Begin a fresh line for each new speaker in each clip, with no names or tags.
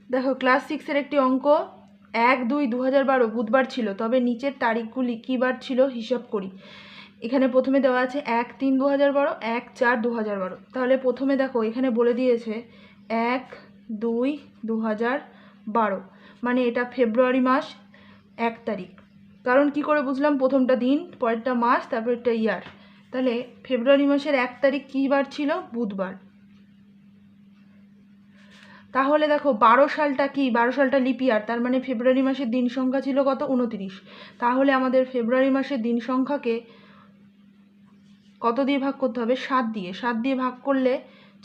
দেখো ক্লাস 6-এর একটি অঙ্ক 1-2-2012 বুধবার ছিল, তবে নিচের তারিখগুলি কী বার ছিল হিসাব করি। এখানে প্রথমে দেওয়া আছে 1-3-2012, 1-4-2012। তাহলে প্রথমে দেখো এখানে বলে দিয়েছে 1-2-2012, মানে এটা ফেব্রুয়ারি মাস 1 তারিখ। কারণ কি করে বুঝলাম? প্রথমটা দিন, পরেরটা মাস, তারপরেরটা ইয়ার। তাহলে ফেব্রুয়ারি মাসের 1 তারিখ কী বার ছিল? বুধবার। তাহলে দেখো 12 সালটা কি? 12 সালটা লিপ ইয়ার, তার মানে ফেব্রুয়ারি মাসের দিন সংখ্যা ছিল কত? 29। তাহলে আমাদের ফেব্রুয়ারি মাসের দিন সংখ্যাকে কত দিয়ে ভাগ করতে হবে? 7 দিয়ে। 7 দিয়ে ভাগ করলে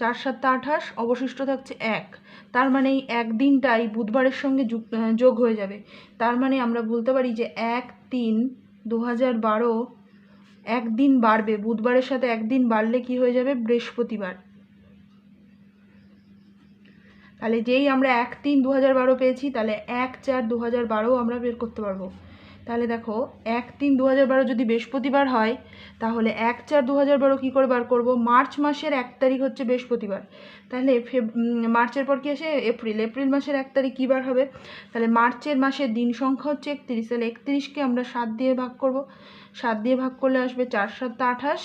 4-7 28, অবশিষ্ট থাকছে 1। তার মানে এই একদিনটাই বুধবারের সঙ্গে যোগ হয়ে যাবে। তার মানে আমরা বলতে পারি যে 1-3-2012 একদিন বাড়বে, বুধবারের সাথে একদিন বাড়লে কি হয়ে যাবে? বৃহস্পতিবার। তাহলে যেই আমরা 1-3-2012 পেয়েছি, তাহলে 1-4-2012 আমরা বের করতে পারবো। তাহলে দেখো 1-3-2012 যদি বৃহস্পতিবার হয়, তাহলে 1-4-2012 কী করে বার করব? মার্চ মাসের 1 তারিখ হচ্ছে বৃহস্পতিবার। তাহলে মার্চের পর কি আসে? এপ্রিল। এপ্রিল মাসের 1 তারিখ কী বার হবে? তাহলে মার্চের মাসের দিন সংখ্যা হচ্ছে 31। তাহলে 31কে আমরা 7 দিয়ে ভাগ করব। 7 দিয়ে ভাগ করলে আসবে 4-7 28,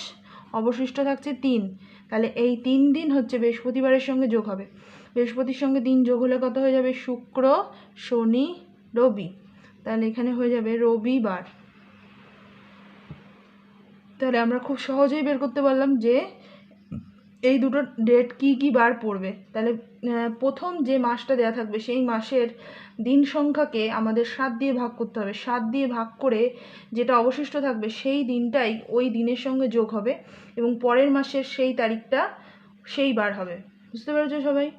অবশিষ্ট থাকছে 3। তাহলে এই 3 দিন হচ্ছে বৃহস্পতিবারের সঙ্গে যোগ হবে। বৃহস্পতির সঙ্গে দিন যোগ হলে কত হয়ে যাবে? শুক্র, শনি, রবি। তাহলে এখানে হয়ে যাবে রবিবার। তাহলে আমরা খুব সহজেই বের করতে পারলাম যে এই দুটো ডেট কি কি বার পড়বে। তাহলে প্রথম যে মাসটা দেওয়া থাকবে সেই মাসের দিন সংখ্যাকে আমাদের 7 দিয়ে ভাগ করতে হবে। 7 দিয়ে ভাগ করে যেটা অবশিষ্ট থাকবে সেই দিনটাই ওই দিনের সঙ্গে যোগ হবে এবং পরের মাসের সেই তারিখটা সেই বার হবে। বুঝতে পেরেছো সবাই?